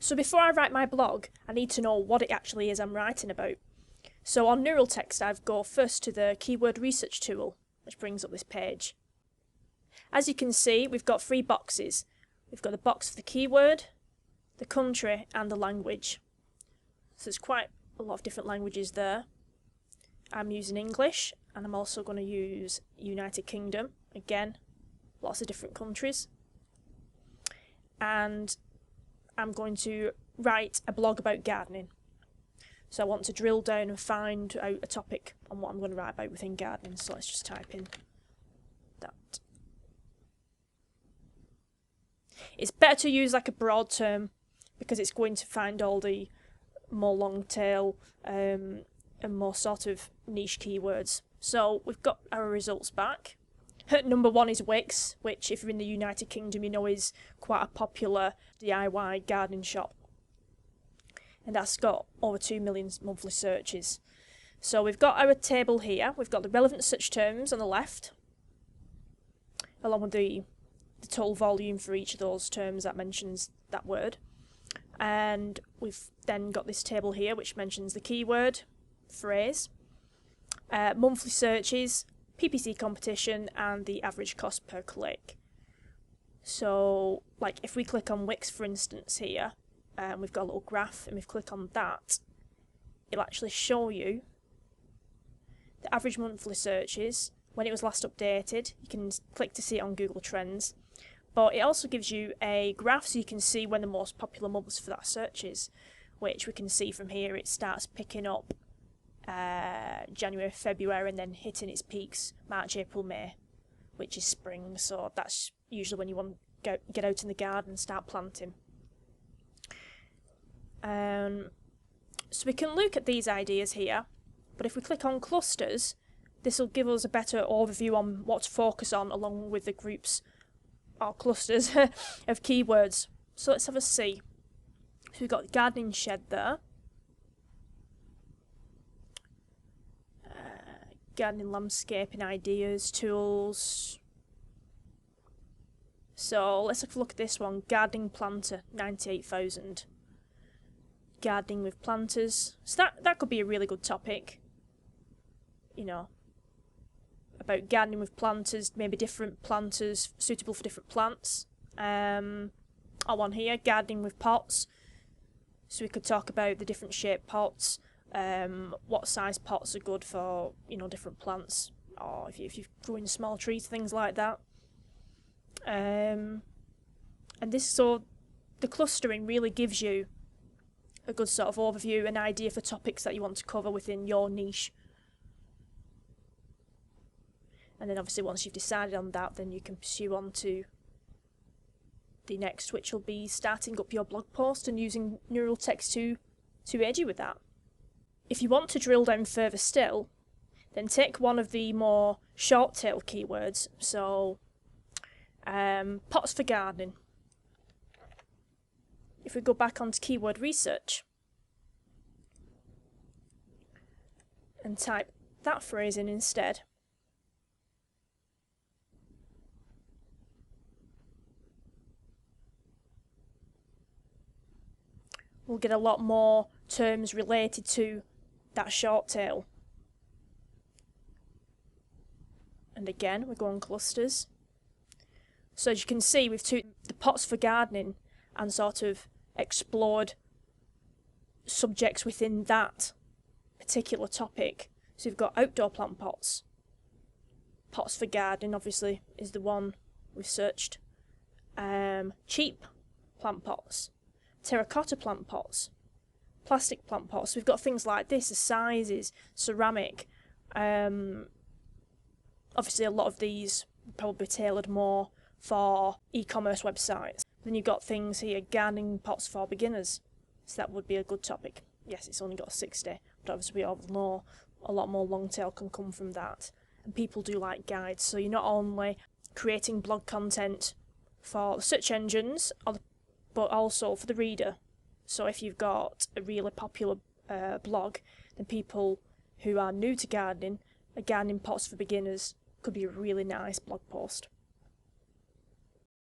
So before I write my blog, I need to know what it actually is I'm writing about. So on NeuralText, I go first to the keyword research tool, which brings up this page. As you can see, we've got 3 boxes. We've got the box for the keyword, the country, and the language. So there's quite a lot of different languages there. I'm using English, and I'm also going to use United Kingdom. Again, lots of different countries. And I'm going to write a blog about gardening. So I want to drill down and find out a topic on what I'm going to write about within gardening. So let's just type in that. It's better to use like a broad term because it's going to find all the more long tail and more sort of niche keywords. So we've got our results back. Number 1 is Wix, which if you're in the United Kingdom you know is quite a popular DIY gardening shop. And that's got over 2 million monthly searches. So we've got our table here. We've got the relevant search terms on the left, along with the total volume for each of those terms that mentions that word. And we've then got this table here which mentions the keyword, phrase, monthly searches, PPC competition, and the average cost per click. So like if we click on Wix for instance here, we've got a little graph, and we click on that, it'll actually show you the average monthly searches, when it was last updated. You can click to see it on Google Trends, but it also gives you a graph so you can see when the most popular months for that search is, which we can see from here. It starts picking up January, February, and then hitting its peaks March, April, May, which is spring. So that's usually when you want to get out in the garden and start planting. So we can look at these ideas here, but if we click on clusters, this will give us a better overview on what to focus on along with the groups or clusters of keywords. So let's have a see. So we've got gardening shed there, gardening landscaping ideas, tools. So let's have a look at this one, gardening planter, 98,000. Gardening with planters. So that could be a really good topic, you know, about gardening with planters, maybe different planters suitable for different plants. Or one here, gardening with pots. So we could talk about the different shaped pots, what size pots are good for, you know, different plants, or if you're growing small trees, things like that. And this, so the clustering really gives you a good sort of overview, an idea for topics that you want to cover within your niche. And then obviously once you've decided on that, then you can pursue on to the next, which will be starting up your blog post and using NeuralText to aid you with that. If you want to drill down further still, then take one of the more short tail keywords. So pots for gardening. If we go back onto keyword research and type that phrase in instead, we'll get a lot more terms related to that short tail. And again, we go on clusters. So as you can see, we've took the pots for gardening and sort of explored subjects within that particular topic. So we've got outdoor plant pots. Pots for gardening obviously is the one we've searched. Cheap plant pots, terracotta plant pots, plastic plant pots. We've got things like this, the sizes, ceramic. Obviously a lot of these probably tailored more for e-commerce websites. Then you've got things here, gardening pots for beginners. So that would be a good topic. Yes, it's only got 60, but obviously we all know a lot more long tail can come from that. And people do like guides, so you're not only creating blog content for the search engines, but also for the reader. So if you've got a really popular blog, then people who are new to gardening, a gardening pots for beginners could be a really nice blog post.